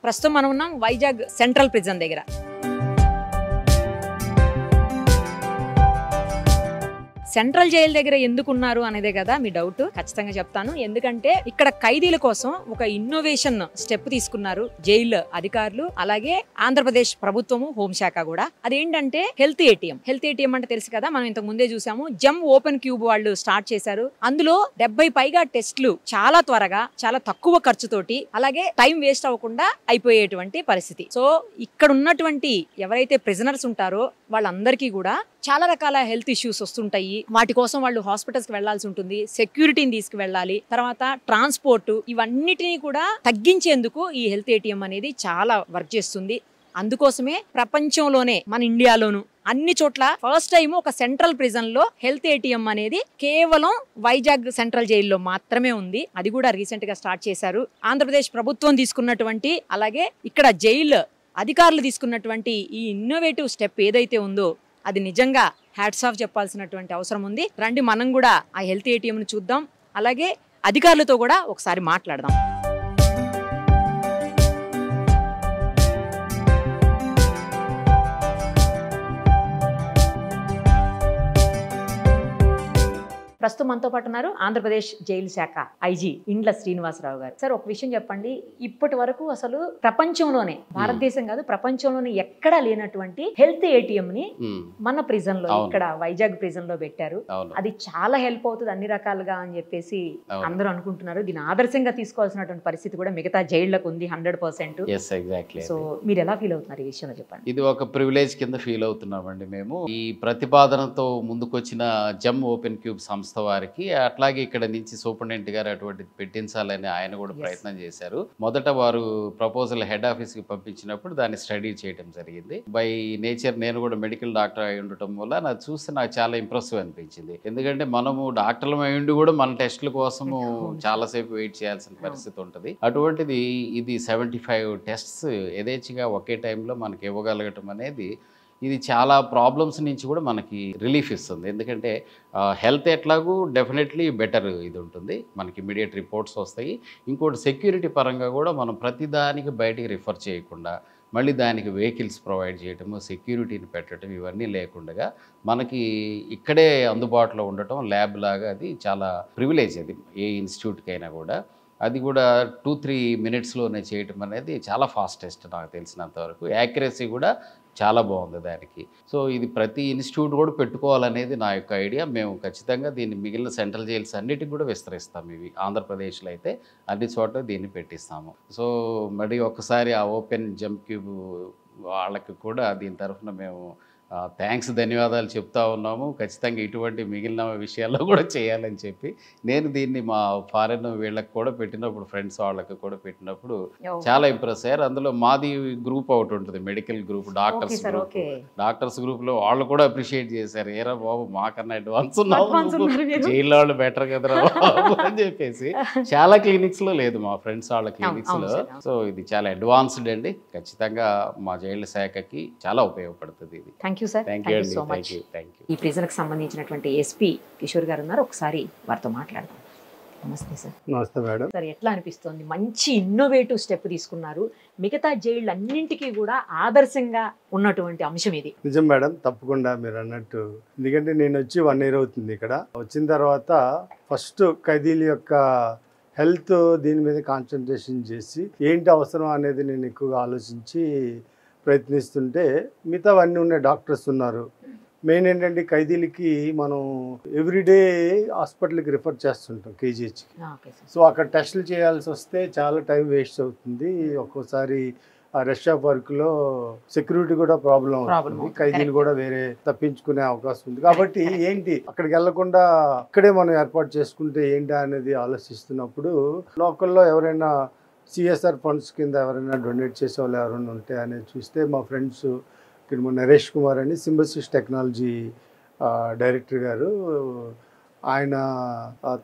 ప్రస్తుతం మనం ఉన్నాం వైజాగ్ సెంట్రల్ ప్రిజన్ దగ్గర. సెంట్రల్ జైలు దగ్గర ఎందుకున్నారు అనేదే కదా మీ డౌట్. ఖచ్చితంగా చెప్తాను. ఎందుకంటే ఇక్కడ ఖైదీల కోసం ఒక ఇన్నోవేషన్ స్టెప్ తీసుకున్నారు జైలు అధికారులు, అలాగే ఆంధ్రప్రదేశ్ ప్రభుత్వము, హోంశాఖ కూడా. అదేంటంటే హెల్త్ ఏటీఎం. హెల్త్ ఏటీఎం అంటే తెలుసు కదా, మనం ఇంతకు ముందే చూసాము. జమ్ ఓపెన్ క్యూబ్ వాళ్ళు స్టార్ట్ చేశారు. అందులో 70 పైగా టెస్ట్లు చాలా త్వరగా, చాలా తక్కువ ఖర్చుతోటి, అలాగే టైం వేస్ట్ అవ్వకుండా అయిపోయేటువంటి పరిస్థితి. సో ఇక్కడ ఉన్నటువంటి ఎవరైతే ప్రిజనర్స్ ఉంటారో వాళ్ళందరికీ కూడా చాలా రకాల హెల్త్ ఇష్యూస్ వస్తుంటాయి. వాటి కోసం వాళ్ళు హాస్పిటల్స్ కి వెళ్లాల్సి ఉంటుంది, సెక్యూరిటీని తీసుకువెళ్ళాలి, తర్వాత ట్రాన్స్పోర్ట్, ఇవన్నిటినీ కూడా తగ్గించేందుకు ఈ హెల్త్ ఏటీఎం అనేది చాలా వర్క్ చేస్తుంది. అందుకోసమే ప్రపంచంలోనే మన ఇండియాలోను అన్ని చోట్ల ఫస్ట్ టైం ఒక సెంట్రల్ ప్రిజన్ లో హెల్త్ ఏటీఎం అనేది కేవలం వైజాగ్ సెంట్రల్ జైల్లో మాత్రమే ఉంది. అది కూడా రీసెంట్ గా స్టార్ట్ చేశారు. ఆంధ్రప్రదేశ్ ప్రభుత్వం తీసుకున్నటువంటి, అలాగే ఇక్కడ జైలు అధికారులు తీసుకున్నటువంటి ఈ ఇన్నోవేటివ్ స్టెప్ ఏదైతే ఉందో అది నిజంగా హ్యాట్స్ ఆఫ్ చెప్పాల్సినటువంటి అవసరం ఉంది. రండి మనం కూడా ఆ హెల్త్ ఏటీఎం ను చూద్దాం, అలాగే అధికారులతో కూడా ఒకసారి మాట్లాడదాం. ప్రస్తుతం మనతో పాటు ఉన్నారు ఆంధ్రప్రదేశ్ జైలు శాఖ ఐజీ ఇండ్ల శ్రీనివాసరావు గారు. సార్, ఒక విషయం చెప్పండి. ఇప్పటి వరకు అసలు ప్రపంచంలోనే, భారతదేశం కాదు ప్రపంచంలోనే ఎక్కడా లేనటువంటి హెల్త్ ఏటీఎం ని మన ప్రిజన్ లో, ఇక్కడ వైజాగ్ ప్రిజన్ లో పెట్టారు. అది చాలా హెల్ప్ అవుతుంది అన్ని రకాలుగా అని చెప్పేసి అందరూ అనుకుంటున్నారు. దీని ఆదర్శంగా తీసుకోవాల్సినటువంటి పరిస్థితి కూడా మిగతా జైళ్లకు ఉంది 100%. సో మీరు ఎలా ఫీల్ అవుతున్నారు ఈ విషయంలో చెప్పండి. ఇది ఒక ప్రివిలేజ్ కింద ఫీల్ అవుతున్నామండి మేము. ఈ ప్రతిపాదనతో ముందుకొచ్చిన జమ్ ఓపెన్ క్యూబ్ సంస్థ వారికి, అట్లాగే ఇక్కడ నుంచి సూపరింటెండెంట్ గారు అటువంటి పెట్టించాలని ఆయన కూడా ప్రయత్నం చేశారు. మొదట వారు ప్రపోజల్ హెడ్ ఆఫీస్ కి పంపించినప్పుడు దాన్ని స్టడీ చేయడం జరిగింది. బై నేచర్ నేను కూడా మెడికల్ డాక్టర్ అయి ఉండటం వల్ల నాకు చూస్తే నాకు చాలా ఇంప్రెసివ్ అనిపించింది. ఎందుకంటే మనము డాక్టర్లు అయి ఉండి కూడా మన టెస్టుల కోసము చాలాసేపు వెయిట్ చేయాల్సిన పరిస్థితి ఉంటుంది. అటువంటిది ఇది 75 టెస్ట్స్ యథేచ్ఛగా ఒకే టైంలో మనకి ఇవ్వగలగటం అనేది, ఇది చాలా ప్రాబ్లమ్స్ నుంచి కూడా మనకి రిలీఫ్ ఇస్తుంది. ఎందుకంటే హెల్త్ ఎట్లాగూ డెఫినెట్లీ బెటర్ ఇది ఉంటుంది, మనకి ఇమీడియట్ రిపోర్ట్స్ వస్తాయి. ఇంకోటి సెక్యూరిటీ పరంగా కూడా మనం ప్రతిదానికి బయటికి రిఫర్ చేయకుండా, మళ్ళీ దానికి వెహికల్స్ ప్రొవైడ్ చేయటము, సెక్యూరిటీని పెట్టడం, ఇవన్నీ లేకుండా మనకి ఇక్కడే అందుబాటులో ఉండటం ల్యాబ్ లాగా అది చాలా ప్రివిలేజ్. అది ఏ ఇన్స్టిట్యూట్కైనా కూడా అది కూడా 2-3 మినిట్స్లోనే చేయటం అనేది చాలా ఫాస్టెస్ట్ నాకు తెలిసినంత వరకు. యాక్యురసీ కూడా చాలా బాగుంది దానికి. సో ఇది ప్రతి ఇన్స్టిట్యూట్ కూడా పెట్టుకోవాలనేది నా యొక్క ఐడియా. మేము ఖచ్చితంగా దీన్ని మిగిలిన సెంట్రల్ జైల్స్ అన్నిటికి కూడా విస్తరిస్తాము. ఇవి ఆంధ్రప్రదేశ్లో అయితే అన్ని చోట్ల దీన్ని పెట్టిస్తాము. సో మరి ఒకసారి ఆ ఓపెన్ జమ్ క్యూబ్ వాళ్ళకి కూడా దీని తరఫున మేము థ్యాంక్స్, ధన్యవాదాలు చెప్తా ఉన్నాము. ఖచ్చితంగా ఇటువంటి మిగిలిన విషయాల్లో కూడా చేయాలని చెప్పి నేను దీన్ని మా ఫారెన్ వీళ్ళకి కూడా పెట్టినప్పుడు, ఫ్రెండ్స్ వాళ్ళకి కూడా పెట్టినప్పుడు చాలా ఇంప్రెస్ అయ్యారు. అందులో మాది గ్రూప్ ఒకటి ఉంటుంది, మెడికల్ గ్రూప్, డాక్టర్స్ గ్రూప్లో వాళ్ళు కూడా అప్రిషియేట్ చేశారు. ఏరా బాబు మాకన్నా అడ్వాన్స్ ఉన్నావు, జైల్లో వాళ్ళు బెటర్ కదరా బాబు అని చెప్పేసి. చాలా క్లినిక్స్లో లేదు మా ఫ్రెండ్స్ వాళ్ళ క్లినిక్స్లో. సో ఇది చాలా అడ్వాన్స్డ్ అండి. ఖచ్చితంగా మా జైలు శాఖకి చాలా ఉపయోగపడుతుంది ఇది. ఈ ప్రిజన్ కి సంబంధించినటువంటి ఎస్పీ కిషోర్ గారు ఉన్నారు, ఒకసారి వారితో మాట్లాడదాం. నమస్తే సార్. నమస్తే మేడం. సార్, ఎట్లా అనిపిస్తుంది? మంచి ఇన్నోవేటివ్ స్టెప్ తీసుకున్నారు. మిగతా జైళ్ళు అన్నింటికీ కూడా ఆదర్శంగా ఉన్నటువంటి అంశం ఇది. నిజం మేడం, తప్పకుండా మీరు అన్నట్టు. ఎందుకంటే నేను వచ్చి 1 year అవుతుంది ఇక్కడ. వచ్చిన తర్వాత ఫస్ట్ ఖైదీల యొక్క హెల్త్ దీని మీద కాన్సన్ట్రేషన్ చేసి ఏంటి అవసరం అనేది నేను ఎక్కువగా ఆలోచించి ప్రయత్నిస్తుంటే, మిగతావన్నీ ఉన్న డాక్టర్స్ ఉన్నారు. మెయిన్ ఏంటంటే ఖైదీలకి మనం ఎవ్రీడే హాస్పిటల్కి రిఫర్ చేస్తుంటాం కేజీహెచ్కి. సో అక్కడ టెస్టులు చేయాల్సి వస్తే చాలా టైం వేస్ట్ అవుతుంది. ఒక్కోసారి ఆ రష్ ఆఫ్ వర్క్లో సెక్యూరిటీ కూడా ప్రాబ్లం అవుతుంది, ఖైదీలు కూడా వేరే తప్పించుకునే అవకాశం ఉంది. కాబట్టి ఏంటి అక్కడికి వెళ్లకుండా ఇక్కడే మనం ఏర్పాటు చేసుకుంటే ఏంటి అనేది ఆలోచిస్తున్నప్పుడు, లోకల్లో ఎవరైనా సిఎస్ఆర్ ఫండ్స్ కింద ఎవరైనా డొనేట్ చేసే వాళ్ళు ఎవరైనా ఉంటే అనేది చూస్తే, మా ఫ్రెండ్స్ ఇక్కడ నరేష్ కుమార్ అని సింబసిస్ టెక్నాలజీ డైరెక్టర్ గారు, ఆయన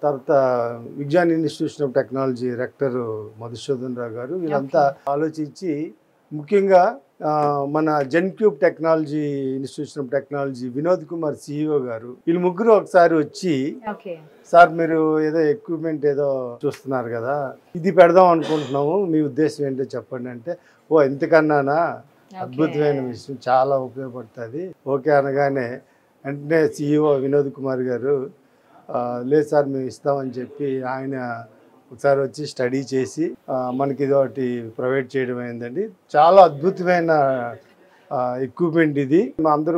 తర్వాత Vignan institution of technology rector Madhusudan Rao గారు, వీళ్ళంతా ఆలోచించి ముఖ్యంగా మన జెన్క్యూబ్ technology institution of technology Vinod Kumar CEO గారు వీళ్ళు ముగ్గురు ఒకసారి వచ్చి సార్ మీరు ఏదో ఎక్విప్మెంట్ ఏదో చూస్తున్నారు కదా ఇది పెడదాం అనుకుంటున్నాము మీ ఉద్దేశం ఏంటో చెప్పండి అంటే ఓ ఎంతకన్నానా అద్భుతమైన విషయం చాలా ఉపయోగపడుతుంది ఓకే అనగానే వెంటనే సిఇఓ వినోద్ కుమార్ గారు లేదు సార్ మేము ఇస్తామని చెప్పి ఆయన ఒకసారి వచ్చి స్టడీ చేసి మనకి ఇది ఒకటి ప్రొవైడ్ చేయడం అయిందండి చాలా అద్భుతమైన ఎక్విప్మెంట్ ఇది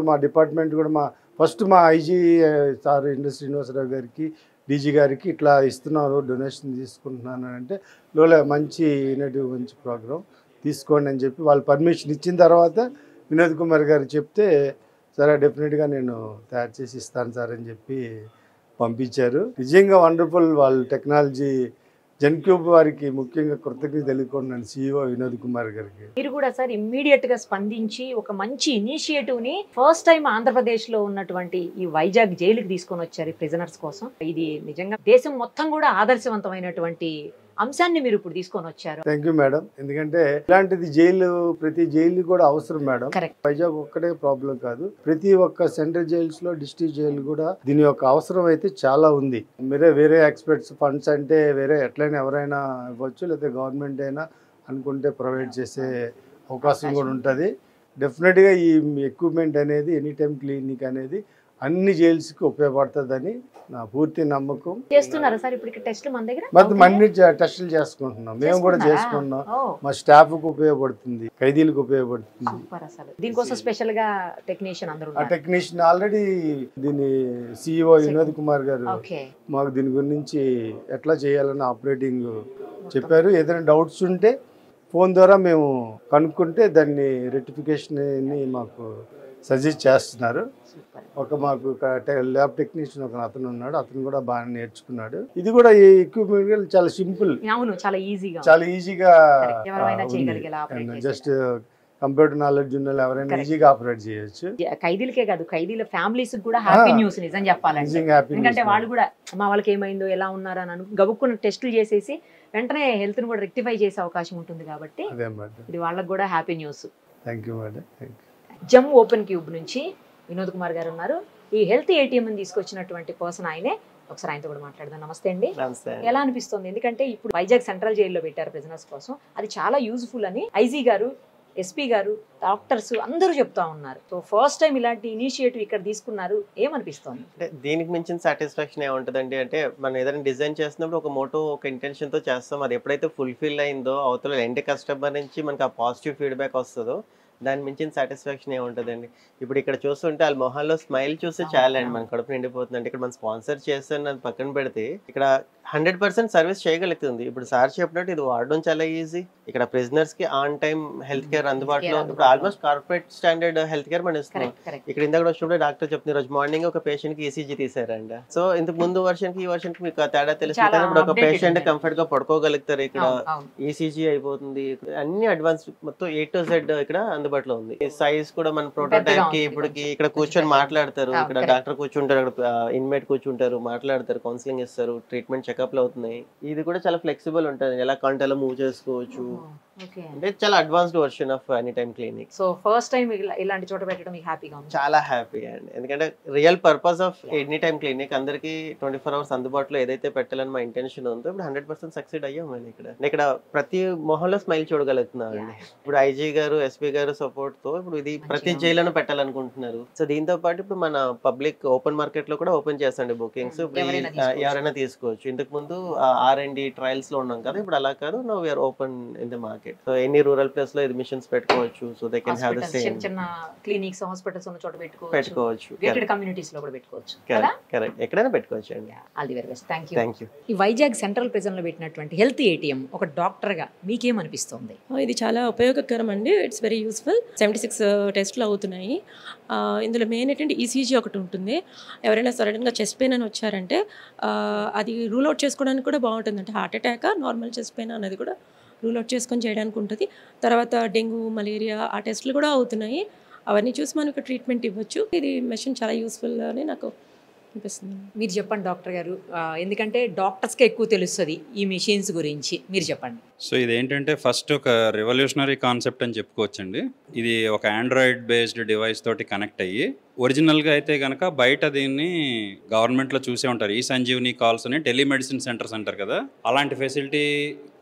మా డిపార్ట్మెంట్ కూడా ఫస్ట్ మా ఐజీ సార్ ఇండస్ శ్రీనివాసరావు గారికి డీజీ గారికి ఇట్లా ఇస్తున్నారు డొనేషన్ తీసుకుంటున్నాను అంటే లోలే మంచి ఇన్నోవేటివ్ మంచి ప్రోగ్రామ్ తీసుకోండి అని చెప్పి వాళ్ళు పర్మిషన్ ఇచ్చిన తర్వాత వినోద్ కుమార్ గారు చెప్తే సరే డెఫినెట్గా నేను తయారు చేసి ఇస్తాను సార్ అని చెప్పి పంపించారు నిజంగా వండర్ఫుల్ వాళ్ళు టెక్నాలజీ జెన్క్యూబ్ వారికి ముఖ్యంగా కృతజ్ఞతలు తెలుపుకుంటున్నాను సిఇఓ వినోద్ కుమార్ గారికి. మీరు కూడా సార్ ఇమ్మీడియట్ గా స్పందించి ఒక మంచి ఇనిషియేటివ్ ని ఫస్ట్ టైం ఆంధ్రప్రదేశ్ లో ఉన్నటువంటి ఈ వైజాగ్ జైలుకి తీసుకొని వచ్చారు ప్రిజనర్స్ కోసం. ఇది నిజంగా దేశం మొత్తం కూడా ఆదర్శవంతమైనటువంటి అంశాన్ని మీరు ఇప్పుడు తీసుకొని వచ్చారు. Thank you madam. ఎందుకంటే ఇలాంటిది ప్రతి జైలు కూడా అవసరం మేడం. వైజాగ్ ఒక్కటే ప్రాబ్లం కాదు, ప్రతి ఒక్క సెంట్రల్ జైల్స్ లో డిస్ట్రిక్ట్ జైలు కూడా దీని యొక్క అవసరం అయితే చాలా ఉంది. వేరే ఎక్స్పర్ట్స్ ఫండ్స్ అంటే వేరే ఎట్లయినా ఎవరైనా ఇవ్వచ్చు, లేకపోతే గవర్నమెంట్ అయినా అనుకుంటే ప్రొవైడ్ చేసే అవకాశం కూడా ఉంటుంది. డెఫినెట్గా ఈ ఎక్విప్మెంట్ అనేది ఎనీ టైం క్లినిక్ అనేది అన్ని జైల్స్కి ఉపయోగపడుతుందని నా పూర్తి నమ్మకం. చేస్తున్నారా సార్ ఇప్పుడు టెస్ట్లు మన దగ్గర? అన్ని టెస్టులు చేసుకుంటున్నాం, మేము కూడా చేసుకుంటున్నాం. మా స్టాఫ్ కు ఉపయోగపడుతుంది, ఖైదీలకు ఉపయోగపడుతుంది. దీనికోసం స్పెషల్ గా టెక్నీషియన్ అందరూ ఆ టెక్నీషియన్ ఆల్రెడీ దీని సిఇఓ వినోద్ కుమార్ గారు మాకు దీని గురించి ఎట్లా చేయాలని ఆపరేటింగ్ చెప్పారు. ఏదైనా డౌట్స్ ఉంటే ఫోన్ ద్వారా మేము కనుక్కుంటే దాన్ని రెక్టిఫికేషన్ మాకు సజెస్ట్ చేస్తున్నారు. మాకు ల్యాబ్ టెక్నీషియన్ ఒక అతను ఉన్నాడు, అతను కూడా బాగా నేర్చుకున్నాడు. ఇది కూడా ఈ ఎక్విప్మెంట్ చాలా సింపుల్, చాలా ఈజీగా జస్ట్ కంప్యూటర్ నాలెడ్జ్ ఉన్న ఎవరైనా ఈజీగా ఆపరేట్ చేయొచ్చు. ఖైదీలకే కాదు, ఖైదీల ఫ్యామిలీస్ కూడా హ్యాపీ న్యూస్ నిజం చెప్పాలంటే. ఎందుకంటే వాళ్ళు కూడా మా వాళ్ళకి ఏమైందో ఎలా ఉన్నారా అని గబుక్కున్న టెస్టులు చేసేసి వెంటనే హెల్త్ ను కూడా రెక్టిఫై చేసే అవకాశం ఉంటుంది కాబట్టి ఇది వాళ్ళకి కూడా happy news. Thank you madam. Jammu open cube నుంచి వినోద్ కుమార్ గారు ఉన్నారు. ఈ హెల్త్ ఏటీఎం తీసుకొచ్చినటువంటి పర్సన్ ఆయనే. ఒకసారి ఆయనతో కూడా మాట్లాడదాం. నమస్తే అండి. ఎలా అనిపిస్తుంది? ఎందుకంటే ఇప్పుడు వైజాగ్ సెంట్రల్ జైల్లో పెట్టారు ప్రిజనర్స్ కోసం, అది చాలా యూజ్ఫుల్ అని ఐజీ గారు, ఎస్పీ గారు, డాక్టర్స్ అందరూ చెప్తా ఉన్నారు. సో ఫస్ట్ టైం ఇలాంటి ఇనిషియేటివ్ ఇక్కడ తీసుకున్నారు, ఏమనిపిస్తుంది? అంటే దీనికి మించిన సాటిస్ఫాక్షన్ ఏముంటుందండి. అంటే మనం ఏదైనా డిజైన్ చేస్తున్నప్పుడు ఒక మోటో, ఒక ఇంటెన్షన్తో చేస్తాం. అది ఎప్పుడైతే ఫుల్ఫిల్ అయిందో అవతల ఎండ్ కస్టమర్ నుంచి మనకి ఆ పాజిటివ్ ఫీడ్బ్యాక్ వస్తుందో దాని మించిన సాటిస్ఫాక్షన్ ఏముంటుందండి. ఇప్పుడు ఇక్కడ చూస్తుంటే వాళ్ళ మొహాల్లో స్మైల్ చూస్తే చాలా అండి మన కడుపు నిండిపోతుంది. అంటే ఇక్కడ మనం స్పాన్సర్ చేస్తాను అది పక్కన పెడితే ఇక్కడ 100% సర్వీస్ చేయగలుగుతుంది. ఇప్పుడు సార్ చెప్పినట్టు ఇది వాడడం చాలా ఈజీ. ఇక్కడ ప్రిజనర్స్ కి ఆన్ టైం హెల్త్ కేర్ అందుబాటులో ఇప్పుడు almost corporate standard health care మనం ఇస్తున్నాం. ఇక్కడ ఇందాక వచ్చినప్పుడు డాక్టర్ చెప్తున్నారు, రోజు మార్నింగ్ ఒక పేషెంట్ కి ఈసీజీ తీసారండి. సో ఇంతకు ముందు వర్షన్ కి ఈ వర్షన్ కి మీకు తేడా తెలుస్తుంది. ఇప్పుడు ఒక పేషెంట్ కంఫర్ట్ గా పడుకోగలుగుతారు. ఇక్కడ ఈసీజీ అయిపోతుంది, అన్ని అడ్వాన్స్ మొత్తం A to Z ఇక్కడ అందుబాటులో ఉంది. సైజ్ కూడా మన ప్రోటోటైప్ కి ఇప్పటికి ఇక్కడ కూర్చొని మాట్లాడతారు. ఇక్కడ డాక్టర్ కూర్చుంటారు, అక్కడ ఇన్మేట్ కూర్చుంటారు, మాట్లాడతారు, కౌన్సిలింగ్ ఇస్తారు, ట్రీట్మెంట్ చెకప్లు అవుతున్నాయి. ఇది కూడా చాలా ఫ్లెక్సిబుల్ ఉంటుంది, ఎలా కంటలో మూవ్ చేసుకోవచ్చు. అంటే చాలా advanced version of any time clinic. So first time ఇలాంటి చోట పెట్టడం మీకు హ్యాపీగా ఉంది? చాలా హ్యాపీ అండి. ఎందుకంటే real purpose of any time clinic అందరికి 24 hours అందుబాటులో ఏదైతే పెట్టాలని మా ఇంటెన్షన్ ఉందో ఇప్పుడు 100% సక్సెడ్ అయ్యామండి. ఇక్కడ ప్రతి మొహంలో స్మైల్ చూడగలుగుతున్నాం అండి. ఇప్పుడు ఐజీ గారు, ఎస్పీ గారు సపోర్ట్ తో ఇప్పుడు ఇది ప్రతి జైలను పెట్టాలనుకుంటున్నారు. సో దీంతో పాటు ఇప్పుడు మన పబ్లిక్ ఓపెన్ మార్కెట్ లో కూడా ఓపెన్ చేస్తాండి బుకింగ్స్. ఇప్పుడు ఎవరైనా తీసుకోవచ్చు. ఇంతకు ముందు R&D ట్రయల్స్ లో ఉన్నాం కదా, ఇప్పుడు అలా కాదు, now we're open in the market. So any rural place లో అడ్మిషన్స్ పెట్టుకోవచ్చు. So they can have the same చిన్న క్లినిక్స్, హాస్పిటల్స్ ఉన్న చోట పెట్టుకోవచ్చు. గేటెడ్ కమ్యూనిటీస్ లో కూడా పెట్టుకోవచ్చు. కరెక్ట్, ఎక్కడైనా పెట్టుకోవచ్చు అండి. All the very best. Thank you. ఈ వైజాగ్ సెంట్రల్ ప్రిజన్ లో పెట్టినటువంటి హెల్త్ ఏటీఎం ఒక డాక్టర్ గా మీకేమనిపిస్తుంది? ఇది చాలా ఉపయోగకరం అండి. It's very useful. 76 టెస్టులు అవుతున్నాయి. ఇందులో మెయిన్ ఏంటంటే ఈసీజీ ఒకటి ఉంటుంది. ఎవరైనా సడన్గా చెస్ట్ పెయిన్ అని వచ్చారంటే అది రూల్ అవుట్ చేసుకోవడానికి కూడా బాగుంటుంది. అంటే heart attack, normal chest pain అనేది కూడా రూల్ అవుట్ చేసుకొని చేయడానికి ఉంటుంది. తర్వాత డెంగ్యూ, మలేరియా ఆ టెస్టులు కూడా అవుతున్నాయి. అవన్నీ చూసి మనకు ట్రీట్మెంట్ ఇవ్వచ్చు. ఇది మెషిన్ చాలా యూస్ఫుల్ అని నాకు అనిపిస్తుంది. మీరు చెప్పండి డాక్టర్ గారు, ఎందుకంటే డాక్టర్స్కి ఎక్కువ తెలుస్తుంది ఈ మెషిన్స్ గురించి, మీరు చెప్పండి. సో ఇదేంటంటే ఫస్ట్ ఒక రెవల్యూషనరీ కాన్సెప్ట్ అని చెప్పుకోవచ్చండి. ఇది ఒక ఆండ్రాయిడ్ బేస్డ్ డివైస్ తోటి కనెక్ట్ అయ్యి, ఒరిజినల్గా అయితే కనుక బయట దీన్ని గవర్నమెంట్లో చూసే ఉంటారు, ఈ సంజీవని కాల్స్ అని టెలిమెడిసిన్ సెంటర్స్ అంటారు కదా, అలాంటి ఫెసిలిటీ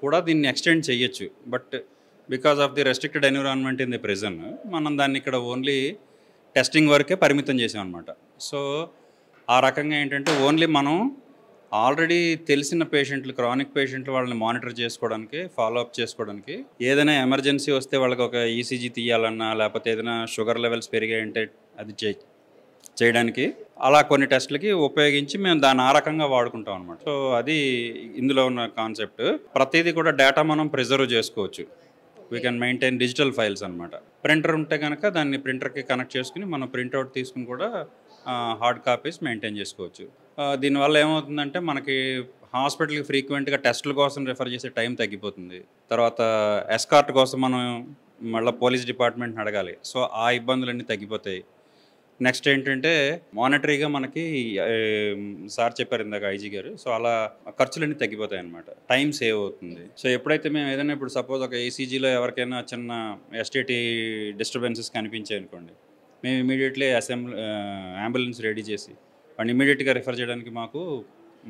కూడా దీన్ని ఎక్స్టెండ్ చేయొచ్చు. But because of the restricted environment in the present మనం దాన్ని ఇక్కడ ఓన్లీ టెస్టింగ్ వరకే పరిమితం చేసాం అనమాట. సో ఆ రకంగా ఏంటంటే ఓన్లీ మనం ఆల్రెడీ తెలిసిన పేషెంట్లు, క్రానిక్ పేషెంట్లు వాళ్ళని మానిటర్ చేసుకోవడానికి, ఫాలోఅప్ చేసుకోవడానికి, ఏదైనా ఎమర్జెన్సీ వస్తే వాళ్ళకి ఒక ఈసీజీ తీయాలన్నా, లేకపోతే ఏదైనా షుగర్ లెవెల్స్ పెరిగాయంటే అది చేయడానికి, అలా కొన్ని టెస్టులకి ఉపయోగించి మేము దాన్ని ఆ రకంగా వాడుకుంటాం అనమాట. సో అది ఇందులో ఉన్న కాన్సెప్ట్. ప్రతిదీ కూడా డేటా మనం ప్రిజర్వ్ చేసుకోవచ్చు. We can maintain digital files అనమాట. ప్రింటర్ ఉంటే కనుక దాన్ని ప్రింటర్కి కనెక్ట్ చేసుకుని మనం ప్రింట్అవుట్ తీసుకుని కూడా హార్డ్ కాపీస్ మెయింటైన్ చేసుకోవచ్చు. దీనివల్ల ఏమవుతుందంటే మనకి హాస్పిటల్కి ఫ్రీక్వెంట్గా టెస్టుల కోసం రిఫర్ చేసే టైం తగ్గిపోతుంది. తర్వాత ఎస్కార్ట్ కోసం మనం మళ్ళీ పోలీస్ డిపార్ట్మెంట్ని అడగాలి. సో ఆ ఇబ్బందులన్నీ తగ్గిపోతాయి. నెక్స్ట్ ఏంటంటే మానిటరీగా మనకి సార్ చెప్పారు ఇందాక ఐజీ గారు, సో అలా ఖర్చులన్నీ తగ్గిపోతాయి అనమాట, టైం సేవ్ అవుతుంది. సో ఎప్పుడైతే మేము ఏదైనా ఇప్పుడు సపోజ్ ఒక ఏసీజీలో ఎవరికైనా చిన్న ఎస్టీటీ డిస్టర్బెన్సెస్ కనిపించాయి అనుకోండి, మేము ఇమీడియట్లీ అంబులెన్స్ రెడీ చేసి వాడిని ఇమీడియట్గా రిఫర్ చేయడానికి మాకు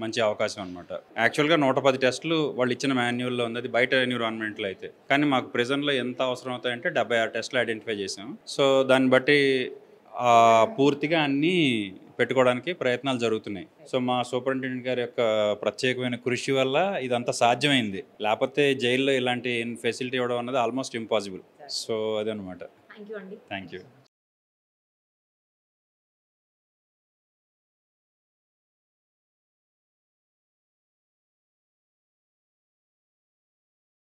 మంచి అవకాశం అనమాట. యాక్చువల్గా 110 టెస్టులు వాళ్ళు ఇచ్చిన మాన్యువల్లో ఉంది, అది బయట ఎన్విరాన్మెంట్లో అయితే. కానీ మాకు ప్రెజెంట్లో ఎంత అవసరం అవుతాయంటే 76 టెస్టులు ఐడెంటిఫై చేసాం. సో దాన్ని బట్టి పూర్తిగా అన్నీ పెట్టుకోవడానికి ప్రయత్నాలు జరుగుతున్నాయి. సో మా సూపరింటెండెంట్ గారి యొక్క ప్రత్యేకమైన కృషి వల్ల ఇదంతా సాధ్యమైంది. లేకపోతే జైల్లో ఇలాంటి ఫెసిలిటీ ఇవ్వడం అన్నది ఆల్మోస్ట్ ఇంపాసిబుల్. సో అదనమాట. థ్యాంక్ యూ అండి. Thank you.